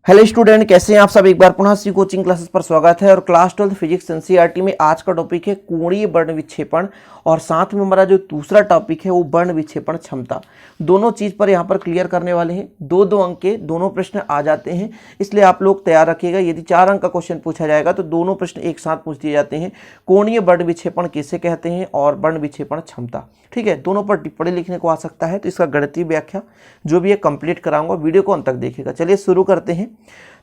Hello student, कैसे हैं आप सब। एक बार पुनः सी कोचिंग क्लासेस पर स्वागत है। और क्लास 12 फिजिक्स एनसीईआरटी में आज का टॉपिक है कोणीय वर्ण विक्षेपण, और साथ में हमारा जो दूसरा टॉपिक है वो वर्ण विक्षेपण क्षमता। दोनों चीज़ पर यहाँ पर क्लियर करने वाले हैं। दो दो अंक के दोनों प्रश्न आ जाते हैं, इसलिए आप लोग तैयार रखिएगा। यदि 4 अंक का क्वेश्चन पूछा जाएगा तो दोनों प्रश्न एक साथ पूछ दिए जाते हैं। कोणीय वर्ण विक्षेपण किसे कहते हैं और वर्ण विक्षेपण क्षमता, ठीक है। दोनों पर टिप्पणी लिखने को आ सकता है, तो इसका गणितीय व्याख्या जो भी है कंप्लीट कराऊंगा। वीडियो को अंत तक देखिएगा। चलिए शुरू करते हैं।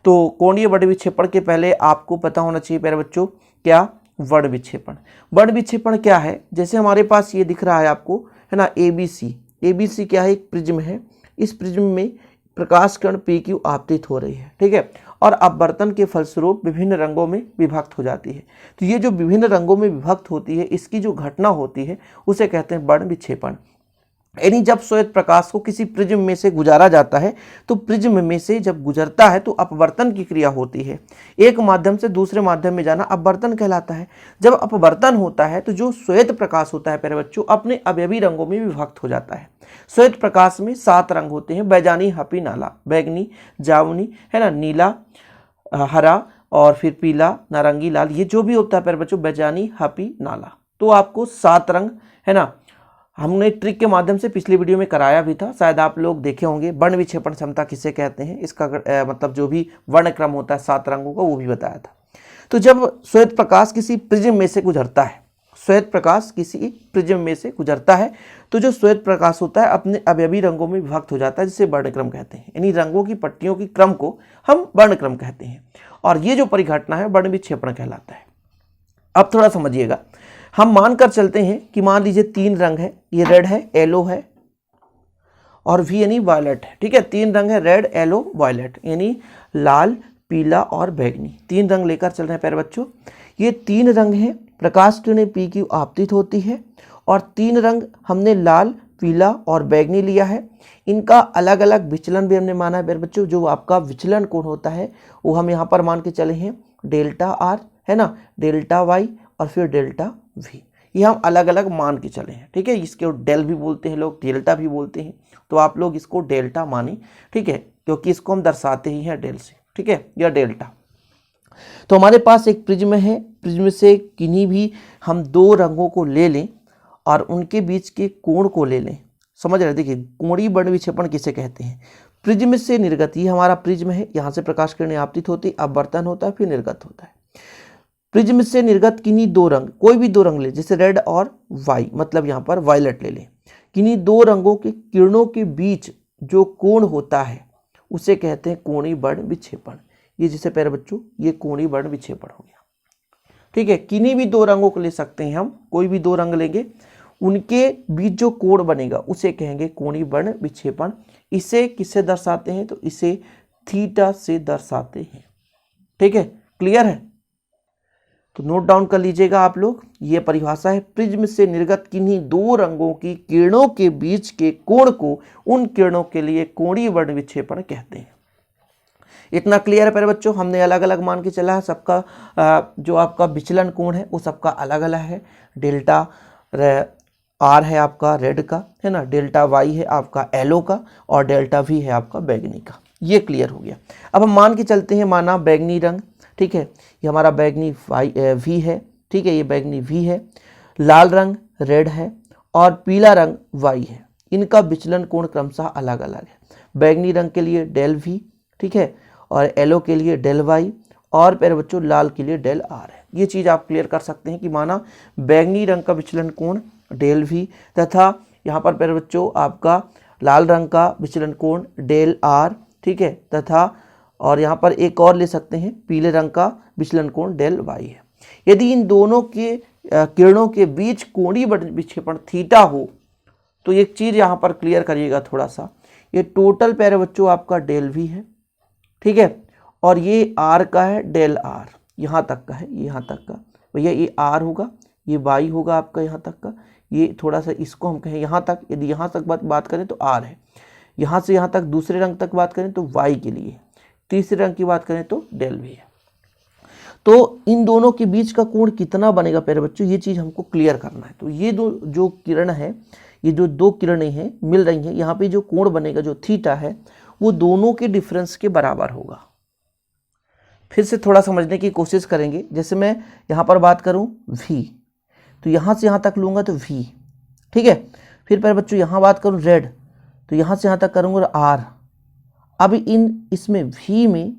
तो कोणीय वर्ण विक्षेपण के पहले आपको पता होना चाहिए प्यारे बच्चों, क्या वर्ण विक्षेपण। वर्ण विक्षेपण क्या है, जैसे हमारे पास ये दिख रहा है आपको, है ना, एबीसी। एबीसी क्या है, एक प्रिज्म है। इस प्रिज्म में प्रकाश किरण पी क्यू आपतित हो रही है, ठीक है, और अपवर्तन के फलस्वरूप विभिन्न रंगों में विभक्त हो जाती है। तो ये जो विभिन्न रंगों में विभक्त होती है, इसकी जो घटना होती है उसे कहते हैं वर्ण विक्षेपण। यानी जब श्वेत प्रकाश को किसी प्रिज्म में से गुजारा जाता है, तो प्रिज्म में से जब गुजरता है तो अपवर्तन की क्रिया होती है। एक माध्यम से दूसरे माध्यम में जाना अपवर्तन कहलाता है। जब अपवर्तन होता है तो जो श्वेत प्रकाश होता है प्यारे बच्चों, अपने अवयवी रंगों में विभक्त हो जाता है। श्वेत प्रकाश में 7 रंग होते हैं, बैजानी, हपी, नाला, बैगनी, जामुनी, है ना, नीला, हरा और फिर पीला, नारंगी, लाल, ये जो भी होता है प्यारे बच्चों, बैजानी, हपी, नाला। तो आपको 7 रंग, है ना, हमने ट्रिक के माध्यम से पिछली वीडियो में कराया भी था, शायद आप लोग देखे होंगे। वर्ण विक्षेपण क्षमता किसे कहते हैं, इसका मतलब जो भी वर्ण क्रम होता है 7 रंगों का, वो भी बताया था। तो जब श्वेत प्रकाश किसी प्रिज्म में से गुजरता है, श्वेत प्रकाश किसी प्रिज्म में से गुजरता है, तो जो श्वेत प्रकाश होता है अपने अवयवी रंगों में विभक्त हो जाता है, जिसे वर्णक्रम कहते हैं। यानी रंगों की पट्टियों की क्रम को हम वर्णक्रम कहते हैं, और ये जो परिघटना है वर्ण विक्षेपण कहलाता है। अब थोड़ा समझिएगा, हम मानकर चलते हैं कि मान लीजिए 3 रंग है, ये रेड है, येलो है और वी यानी वायलेट है, ठीक है। 3 रंग है, रेड, येलो, वायलेट, यानी लाल, पीला और बैगनी। 3 रंग लेकर चल रहे हैं प्यारे बच्चों। ये 3 रंग हैं, प्रकाश किरणें पी क्यू आपतित होती है, और 3 रंग हमने लाल, पीला और बैगनी लिया है। इनका अलग अलग विचलन भी हमने माना है प्यारे बच्चों। जो आपका विचलन कोण होता है वो हम यहाँ पर मान के चले हैं डेल्टा आर, है ना, डेल्टा वाई और फिर डेल्टा वी। ये हम अलग अलग मान के चले हैं, ठीक है। इसको डेल भी बोलते हैं लोग, डेल्टा भी बोलते हैं, तो आप लोग इसको डेल्टा माने, ठीक है, क्योंकि इसको हम दर्शाते ही हैं डेल से, ठीक है, या डेल्टा। तो हमारे पास एक प्रिज्म है, प्रिज्म से किन्हीं भी हम 2 रंगों को ले लें और उनके बीच के कोण को ले लें। समझ रहे, देखिए कोणीय वर्ण विक्षेपण किसे कहते हैं। प्रिज्म से निर्गत, ये हमारा प्रिज्म है, यहाँ से प्रकाश किरणें आपतित होती, अपवर्तन होता है, फिर निर्गत होता है। प्रिज्म से निर्गत किन्हीं 2 रंग, कोई भी 2 रंग ले, जैसे रेड और वाई, मतलब यहाँ पर वायलेट ले लें। किन्हीं 2 रंगों के किरणों के बीच जो कोण होता है उसे कहते हैं कोणीय वर्ण विक्षेपण। ये जैसे प्यारे बच्चों, ये कोणीय वर्ण विक्षेपण हो गया, ठीक है। किन्हीं भी 2 रंगों को ले सकते हैं हम, कोई भी 2 रंग लेंगे, उनके बीच जो कोण बनेगा उसे कहेंगे कोणीय वर्ण विक्षेपण। इसे किससे दर्शाते हैं, तो इसे थीटा से दर्शाते हैं, ठीक है। क्लियर है, तो नोट डाउन कर लीजिएगा आप लोग। ये परिभाषा है, प्रिज्म से निर्गत किन्हीं 2 रंगों की किरणों के बीच के कोण को उन किरणों के लिए कोणीय वर्ण विक्षेपण कहते हैं। इतना क्लियर है प्यारे बच्चों। हमने अलग अलग मान के चला है, सबका जो आपका विचलन कोण है वो सबका अलग अलग है। डेल्टा आर है आपका रेड का, है ना, डेल्टा वाई है आपका येलो का, और डेल्टा वी है आपका बैगनी का। ये क्लियर हो गया। अब हम मान के चलते हैं, माना बैगनी रंग, ठीक है, ये हमारा बैगनी वी है, ठीक है, ये बैगनी वी है, लाल रंग रेड है और पीला रंग वाई है। इनका विचलन कोण क्रमशः अलग अलग है। बैगनी रंग के लिए डेल वी, ठीक है, और येलो के लिए डेल वाई, और प्यारे बच्चों लाल के लिए डेल आर है। ये चीज़ आप क्लियर कर सकते हैं कि माना बैगनी रंग का विचलन कोण डेल वी, तथा यहाँ पर प्यारे बच्चों आपका लाल रंग का विचलन कोण डेल आर, ठीक है, तथा और यहाँ पर एक और ले सकते हैं, पीले रंग का विचलन कोण डेल वाई है। यदि इन दोनों के किरणों के बीच कोणीय वर्ण विक्षेपण थीटा हो, तो एक चीज़ यहाँ पर क्लियर करिएगा थोड़ा सा, ये टोटल प्यारे बच्चों आपका डेल वी है, ठीक है, और ये आर का है डेल आर, यहाँ तक का है, यहाँ तक का भैया ये आर होगा, ये वाई होगा आपका यहाँ तक का, ये थोड़ा सा इसको हम कहें यहाँ तक। यदि यहाँ तक बात करें तो आर है, यहाँ से यहाँ तक दूसरे रंग तक बात करें तो वाई के लिए, तीसरे रंग की बात करें तो डेल वी है। तो इन दोनों के बीच का कोण कितना बनेगा प्यारे बच्चों, ये चीज़ हमको क्लियर करना है। तो ये जो किरण है, ये जो 2 किरणें हैं मिल रही हैं, यहाँ पे जो कोण बनेगा जो थीटा है वो दोनों के डिफरेंस के बराबर होगा। फिर से थोड़ा समझने की कोशिश करेंगे। जैसे मैं यहाँ पर बात करूँ v, तो यहाँ से यहाँ तक लूँगा तो v, ठीक है। फिर पर बच्चों यहाँ बात करूँ रेड, तो यहाँ से यहाँ तक करूँगा r। अब इसमें v में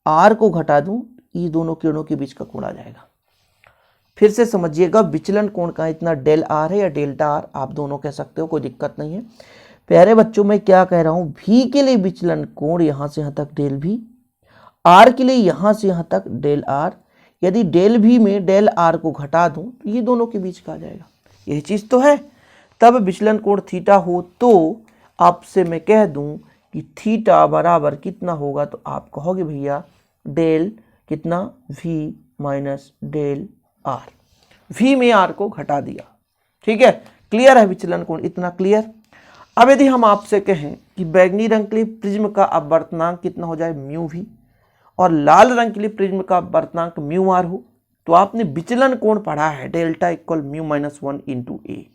r को घटा दूँ, ये दोनों किरणों के बीच का कोण आ जाएगा। फिर से समझिएगा, विचलन कोण का इतना डेल आर है या डेल्टा आर, आप दोनों कह सकते हो, कोई दिक्कत नहीं है। प्यारे बच्चों मैं क्या कह रहा हूँ, v के लिए विचलन कोण यहाँ से यहाँ तक डेल v, r के लिए यहाँ से यहाँ तक डेल r। यदि डेल v में डेल r को घटा दूं तो ये दोनों के बीच का आ जाएगा। यही चीज़ तो है। तब विचलन कोण थीटा हो तो आपसे मैं कह दूं कि थीटा बराबर कितना होगा, तो आप कहोगे भैया डेल कितना v minus del r। v में r को घटा दिया, ठीक है। क्लियर है विचलन कोण, इतना क्लियर। अब यदि हम आपसे कहें कि बैगनी रंग के लिए प्रिज्म का अपवर्तनांक कितना हो जाए म्यू v, और लाल रंग के लिए प्रिज्म का अपवर्तनांक म्यू आर हो, तो आपने विचलन कोण पढ़ा है delta equal mu minus 1 into A.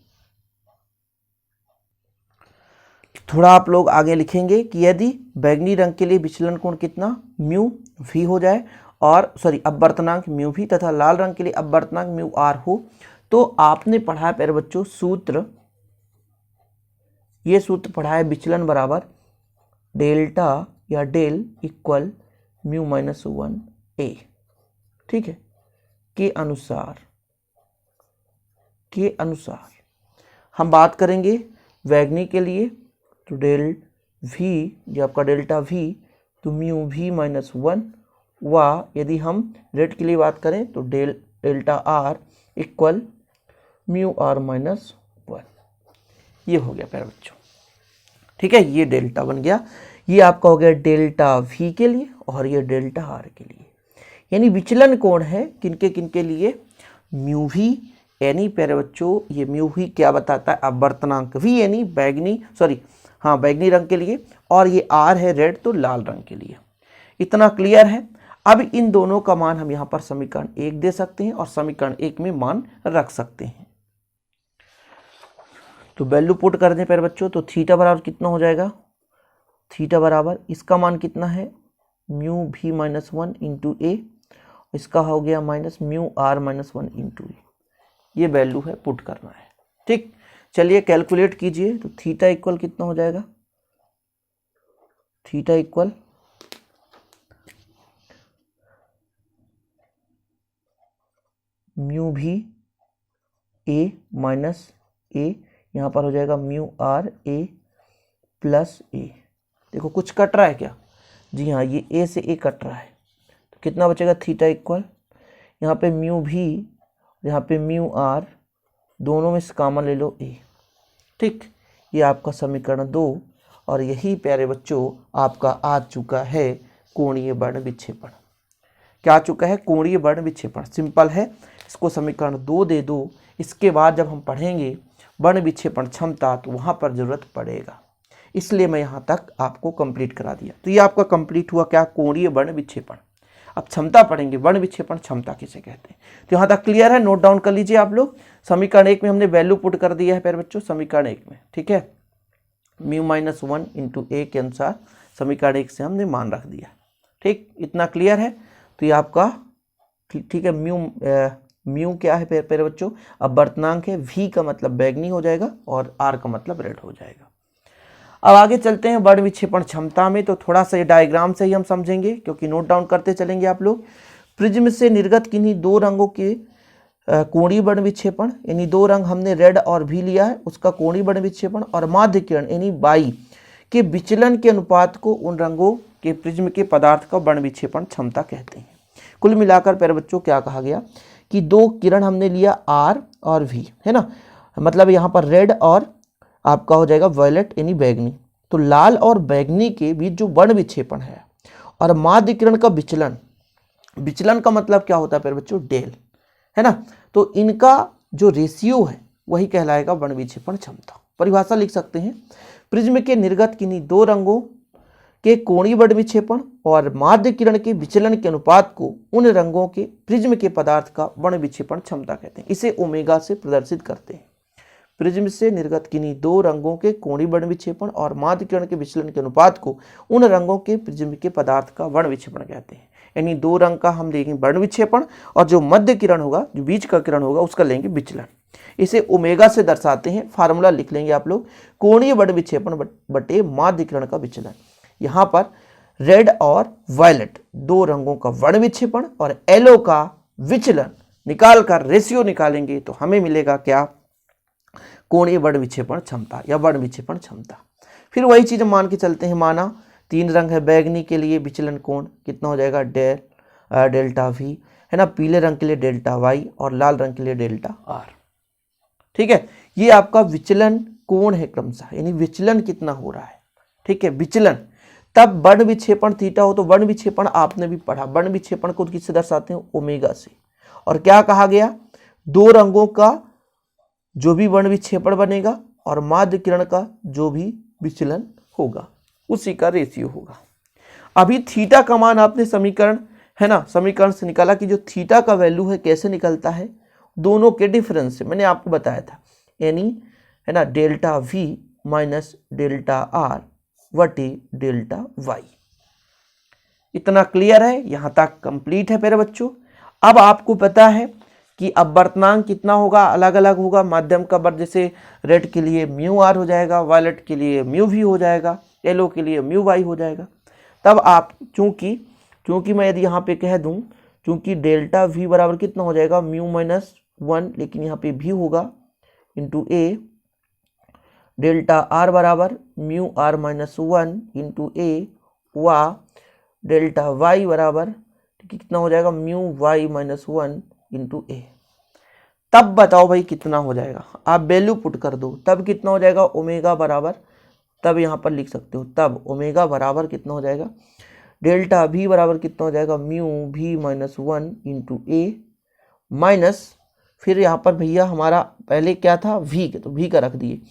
थोड़ा आप लोग आगे लिखेंगे कि यदि बैगनी रंग के लिए विचलन कोण कितना म्यू वी हो जाए, और सॉरी अपवर्तनांक म्यू वी, तथा लाल रंग के लिए अपवर्तनांक म्यू आर हो, तो आपने पढ़ा है प्यारे बच्चों सूत्र, ये सूत्र पढ़ा है विचलन बराबर डेल्टा या डेल इक्वल म्यू माइनस 1 ए, ठीक है। के अनुसार हम बात करेंगे बैगनी के लिए, तो डेल वी जो आपका डेल्टा वी तो म्यू वी माइनस 1, व यदि हम रेड के लिए बात करें तो delta R equal mu R minus 1। ये हो गया प्यारे बच्चों, ठीक है। ये डेल्टा बन गया, ये आपका हो गया डेल्टा वी के लिए और ये डेल्टा आर के लिए। यानी विचलन कोण है किनके किनके लिए, म्यू वी यानी प्यारे बच्चों ये म्यू वी क्या बताता है, अपवर्तनांक वी यानी बैगनी रंग के लिए, और ये आर है रेड तो लाल रंग के लिए। इतना क्लियर है। अब इन दोनों का मान हम यहाँ पर समीकरण 1 दे सकते हैं और समीकरण 1 में मान रख सकते हैं। तो वैल्यू पुट कर दें प्यारे बच्चों, तो थीटा बराबर कितना हो जाएगा, थीटा बराबर इसका मान कितना है mu V minus 1 into A, इसका हो गया minus mu R minus 1 into A. ये वैल्यू है, पुट करना है, ठीक। चलिए कैलकुलेट कीजिए, तो थीटा इक्वल कितना हो जाएगा, theta equal mu V A minus A, यहाँ पर हो जाएगा mu R A plus A. देखो कुछ कट रहा है क्या, जी हाँ, ये ए से ए कट रहा है, तो कितना बचेगा थीटा इक्वल, यहाँ पे म्यू वी यहाँ पे म्यू आर, दोनों में से कॉमन ले लो ए, ठीक। ये आपका समीकरण 2, और यही प्यारे बच्चों आपका आ चुका है कोणीय वर्ण विक्षेपण। क्या आ चुका है, कोणीय वर्ण विक्षेपण। सिंपल है, इसको समीकरण 2 दे दो। इसके बाद जब हम पढ़ेंगे वर्ण विक्षेपण क्षमता तो वहाँ पर जरूरत पड़ेगा, इसलिए मैं यहाँ तक आपको कंप्लीट करा दिया। तो ये आपका कंप्लीट हुआ क्या, कोणीय वर्ण विक्षेपण। अब क्षमता पढ़ेंगे, वर्ण विक्षेपण क्षमता किसे कहते हैं। तो यहाँ तक क्लियर है, नोट डाउन कर लीजिए आप लोग। समीकरण 1 में हमने वैल्यू पुट कर दिया है प्यारे बच्चों, समीकरण 1 में, ठीक है। म्यू माइनस 1 इंटू ए के अनुसार समीकरण 1 से हमने मान रख दिया, ठीक। इतना क्लियर है। तो ये आपका ठीक है, म्यू क्या है प्यारे बच्चों, अपवर्तनांक है, वी का मतलब बैगनी हो जाएगा और आर का मतलब रेड हो जाएगा। अब आगे चलते हैं वर्ण विक्षेपण क्षमता में। तो थोड़ा सा ये डायग्राम से ही हम समझेंगे, क्योंकि नोट डाउन करते चलेंगे आप लोग। प्रिज्म से निर्गत किन्हीं दो रंगों के कोणीय वर्ण विक्षेपण, यानी दो रंग हमने रेड और भी लिया है, उसका कोणीय वर्ण विक्षेपण, और माध्य किरण यानी बाई के विचलन के अनुपात को उन रंगों के प्रिज्म के पदार्थ का वर्ण विक्षेपण क्षमता कहते हैं। कुल मिलाकर प्यारे बच्चों क्या कहा गया कि दो किरण हमने लिया आर और वी, है ना, मतलब यहाँ पर रेड और आपका हो जाएगा वायलेट यानी बैगनी। तो लाल और बैगनी के बीच जो वर्ण विक्षेपण है और माध्य किरण का विचलन, विचलन का मतलब क्या होता है प्यारे बच्चों, डेल, है ना। तो इनका जो रेशियो है वही कहलाएगा वर्ण विक्षेपण क्षमता। परिभाषा लिख सकते हैं, प्रिज्म के निर्गत किन्हीं दो रंगों के कोणीय वर्ण विक्षेपण और माध्य किरण के विचलन के अनुपात को उन रंगों के प्रिज्म के पदार्थ का वर्ण विक्षेपण क्षमता कहते हैं। इसे ओमेगा से प्रदर्शित करते हैं। प्रिज्म से निर्गत किन्हीं दो रंगों के कोणीय वर्ण विक्षेपण और माध्य किरण के विचलन के अनुपात को उन रंगों के प्रिज्म के पदार्थ का वर्ण विक्षेपण कहते हैं। यानी दो रंग का हम लेंगे वर्ण विक्षेपण और जो मध्य किरण होगा, जो बीच का किरण होगा, उसका लेंगे विचलन। इसे ओमेगा से दर्शाते हैं। फार्मूला लिख लेंगे आप लोग, कोणीय वर्ण विक्षेपण बटे माध्य किरण का विचलन। यहाँ पर रेड और वायलेट दो रंगों का वर्ण विक्षेपण और येलो का विचलन निकाल कर रेशियो निकालेंगे तो हमें मिलेगा क्या, कोणीय वर्ण विक्षेपण क्षमता या वर्ण विक्षेपण क्षमता। फिर वही चीज मान के चलते हैं, माना तीन रंग है, बैगनी के लिए विचलन कोण कितना हो जाएगा, डेल्टा वी, है ना, पीले रंग के लिए डेल्टा वाई और लाल रंग के लिए डेल्टा आर। ठीक है, ये आपका विचलन कोण है क्रमशः, यानी विचलन कितना हो रहा है। ठीक है, विचलन। तब वर्ण विक्षेपण थीटा हो तो वर्ण विक्षेपण आपने भी पढ़ा, वर्ण विक्षेपण को किससे दर्शाते हैं, ओमेगा से। और क्या कहा गया, दो रंगों का जो भी वर्ण विक्षेपण बनेगा और माध्य किरण का जो भी विचलन होगा उसी का रेशियो होगा। अभी थीटा का मान आपने समीकरण, है ना, समीकरण से निकाला कि जो थीटा का वैल्यू है कैसे निकलता है, दोनों के डिफरेंस से मैंने आपको बताया था, यानी है ना delta V minus delta R वटे डेल्टा वाई। इतना क्लियर है, यहां तक कंप्लीट है मेरे बच्चों। अब आपको पता है कि अपवर्तनांक कितना होगा, अलग अलग होगा। माध्यम का वर्ग जैसे रेड के लिए म्यू आर हो जाएगा, वायलेट के लिए म्यू वी हो जाएगा, येलो के लिए म्यू वाई हो जाएगा। तब आप चूंकि मैं यदि यहाँ पे कह दूं, चूंकि डेल्टा वी बराबर कितना हो जाएगा, म्यू माइनस 1, लेकिन यहाँ पे भी होगा इंटू ए, डेल्टा आर बराबर म्यू आर माइनस 1 इंटू ए, वा डेल्टा वाई बराबर कितना हो जाएगा, म्यू वाई माइनस 1 इंटू ए। तब बताओ भाई कितना हो जाएगा, आप वैल्यू पुट कर दो, तब कितना हो जाएगा, ओमेगा बराबर, तब यहाँ पर लिख सकते हो, तब ओमेगा बराबर कितना हो जाएगा, डेल्टा वी बराबर कितना हो जाएगा, mu V minus 1 into A minus, फिर यहाँ पर भैया हमारा पहले क्या था, वी के, तो वी का रख दिए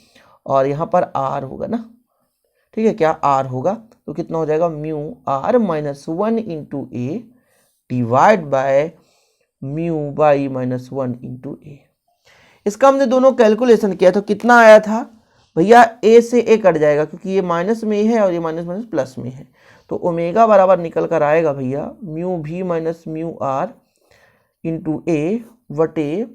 और यहाँ पर आर होगा ना। ठीक है, क्या आर होगा, तो कितना हो जाएगा, mu R minus 1 into A divide by mu Y minus 1 into A. इसका हमने दोनों कैलकुलेशन किया तो कितना आया था भैया, ए से ए कट जाएगा क्योंकि ये माइनस में है और ये माइनस माइनस प्लस में है, तो ओमेगा बराबर निकल कर आएगा भैया mu V minus mu R into A वटे,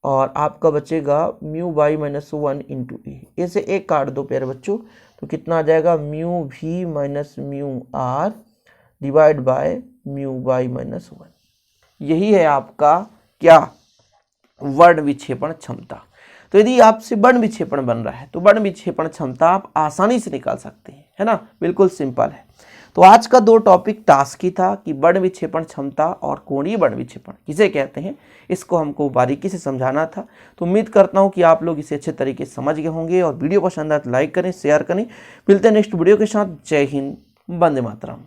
और आपका बचेगा mu Y minus 1 into A से ए काट दो प्यारे बच्चों, तो कितना आ जाएगा, mu V minus mu R divide by mu Y minus 1। यही है आपका क्या, वर्ण विक्षेपण क्षमता। तो यदि आपसे वर्ण विक्षेपण बन रहा है तो वर्ण विक्षेपण क्षमता आप आसानी से निकाल सकते हैं, है ना, बिल्कुल सिंपल है। तो आज का दो टॉपिक टास्क ही था कि वर्ण विक्षेपण क्षमता और कोणीय वर्ण विक्षेपण किसे कहते हैं, इसको हमको बारीकी से समझाना था। तो उम्मीद करता हूं कि आप लोग इसे अच्छे तरीके से समझ गए होंगे और वीडियो पसंद आए तो लाइक करें, शेयर करें। मिलते हैं नेक्स्ट वीडियो के साथ। जय हिंद, वंदे मातरम।